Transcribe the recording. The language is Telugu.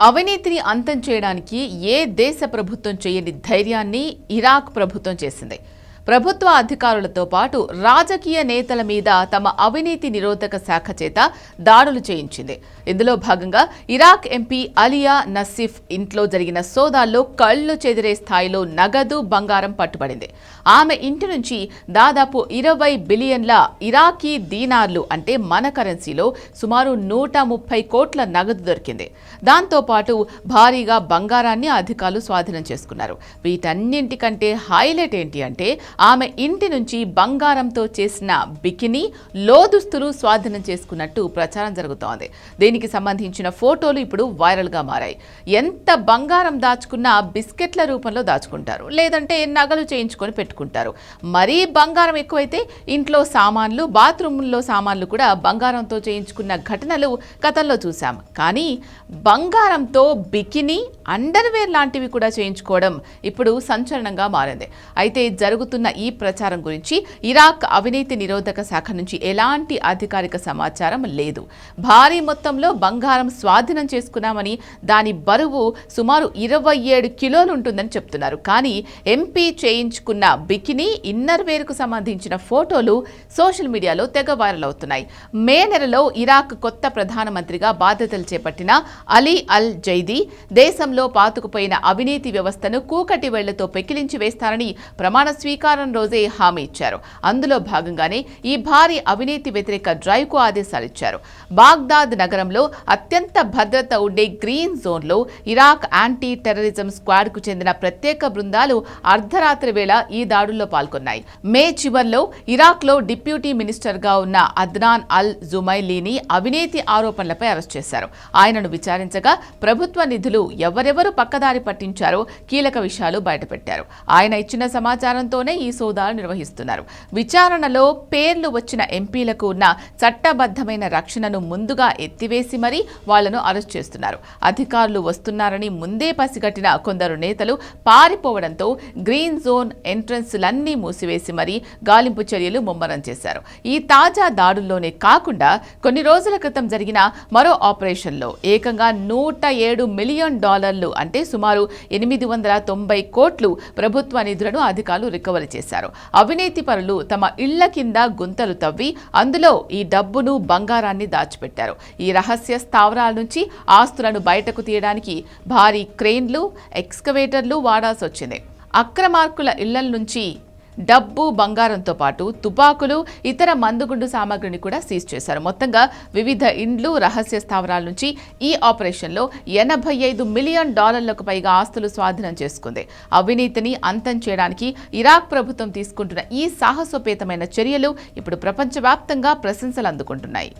అవినీతిని అంతం చేయడానికి ఏ దేశ ప్రభుత్వం చేయని ధైర్యాన్ని ఇరాక్ ప్రభుత్వం చేసింది. ప్రభుత్వ అధికారులతో పాటు రాజకీయ నేతల మీద తమ అవినీతి నిరోధక శాఖ చేత దాడులు చేయించింది. ఇందులో భాగంగా ఇరాక్ ఎంపీ అలియా నసీఫ్ ఇంట్లో జరిగిన సోదాల్లో కళ్లు చెదిరే స్థాయిలో నగదు, బంగారం పట్టుబడింది. ఆమె ఇంటి నుంచి దాదాపు 20 బిలియన్ల ఇరాకీ దీనార్లు అంటే మన కరెన్సీలో సుమారు 130 కోట్ల నగదు దొరికింది. దాంతోపాటు భారీగా బంగారాన్ని అధికారులు స్వాధీనం చేసుకున్నారు. వీటన్నింటికంటే హైలైట్ ఏంటి అంటే ఆమె ఇంటి నుంచి బంగారంతో చేసిన బికినీ, లోదుస్తులు స్వాధీనం చేసుకున్నట్టు ప్రచారం జరుగుతోంది. దీనికి సంబంధించిన ఫోటోలు ఇప్పుడు వైరల్గా మారాయి. ఎంత బంగారం దాచుకున్నా బిస్కెట్ల రూపంలో దాచుకుంటారు, లేదంటే నగలు చేయించుకొని పెట్టుకుంటారు. మరీ బంగారం ఎక్కువైతే ఇంట్లో సామాన్లు, బాత్రూంలో సామాన్లు కూడా బంగారంతో చేయించుకున్న ఘటనలు గతంలో చూసాం. కానీ బంగారంతో బికినీ, అండర్వేర్ లాంటివి కూడా చేయించుకోవడం ఇప్పుడు సంచలనంగా మారింది. అయితే జరుగుతున్న ఈ ప్రచారం గురించి ఇరాక్ అవినీతి నిరోధక శాఖ నుంచి ఎలాంటి అధికారిక సమాచారం లేదు. భారీ మొత్తంలో బంగారం స్వాధీనం చేసుకున్నామని, దాని బరువు సుమారు 27 కిలోలు ఉంటుందని చెప్తున్నారు. కానీ ఎంపీ చేయించుకున్న బికినీ, ఇన్నర్ వేర్కు సంబంధించిన ఫోటోలు సోషల్ మీడియాలో తెగ వైరల్ అవుతున్నాయి. మే నెలలో ఇరాక్ కొత్త ప్రధానమంత్రిగా బాధ్యతలు చేపట్టిన అలీ అల్ జైదీ దేశంలో పాతుకుపోయిన అవినీతి వ్యవస్థను కూకటి వేళ్లతో పెకిలించి వేస్తారని ప్రమాణ స్వీకారం రోజే హామీ ఇచ్చారు. అందులో భాగంగానే ఈ భారీ అవినీతి వ్యతిరేక డ్రైవ్కు ఆదేశాలు ఇచ్చారు. బాగ్దాద్ నగరంలో అత్యంత భద్రత ఉండే గ్రీన్ జోన్లో ఇరాక్ యాంటీ టెర్రరిజం స్క్వాడ్కు చెందిన ప్రత్యేక బృందాలు అర్ధరాత్రి వేళ ఈ దాడుల్లో పాల్గొన్నాయి. మే చివర్లో ఇరాక్లో డిప్యూటీ మినిస్టర్గా ఉన్న అద్నాన్ అల్ జుమైలీని అవినీతి ఆరోపణలపై అరెస్ట్ చేశారు. ఆయనను విచారించగా ప్రభుత్వ నిధులు ఎవరెవరు పక్కదారి పట్టించారో కీలక విషయాలు బయటపెట్టారు. ఆయన ఇచ్చిన సమాచారంతోనే ఈ సోదాలు నిర్వహిస్తున్నారు. విచారణలో పేర్లు వచ్చిన ఎంపీలకు ఉన్న చట్టబద్ధమైన రక్షణను ముందుగా ఎత్తివేసి మరీ వాళ్లను అరెస్ట్ చేస్తున్నారు. అధికారులు వస్తున్నారని ముందే పసిగట్టిన కొందరు నేతలు పారిపోవడంతో గ్రీన్ జోన్ ఎంట్రన్స్లన్నీ మూసివేసి మరీ గాలింపు చర్యలు ముమ్మరం చేశారు. ఈ తాజా దాడుల్లోనే కాకుండా కొన్ని రోజుల క్రితం జరిగిన మరో ఆపరేషన్లో ఏకంగా $107 మిలియన్ అంటే సుమారు 890 కోట్లు ప్రభుత్వ నిధులను అధికారులు రికవరీ చేశారు. అవినీతి పరులు తమ ఇళ్ల కింద గుంతలు తవ్వి అందులో ఈ డబ్బును, బంగారాన్ని దాచిపెట్టారు. ఈ రహస్య స్థావరాల నుంచి ఆస్తులను బయటకు తీయడానికి భారీ క్రేన్లు, ఎక్స్కవేటర్లు వాడాల్సి వచ్చింది. అక్రమార్కుల ఇళ్ల నుంచి డబ్బు, బంగారంతో పాటు తుపాకులు, ఇతర మందుగుండు సామాగ్రిని కూడా సీజ్ చేశారు. మొత్తంగా వివిధ ఇండ్లు, రహస్య స్థావరాల నుంచి ఈ ఆపరేషన్లో $85 మిలియన్ పైగా ఆస్తులు స్వాధీనం చేసుకుంది. అవినీతిని అంతం చేయడానికి ఇరాక్ ప్రభుత్వం తీసుకుంటున్న ఈ సాహసోపేతమైన చర్యలు ఇప్పుడు ప్రపంచవ్యాప్తంగా ప్రశంసలు అందుకుంటున్నాయి.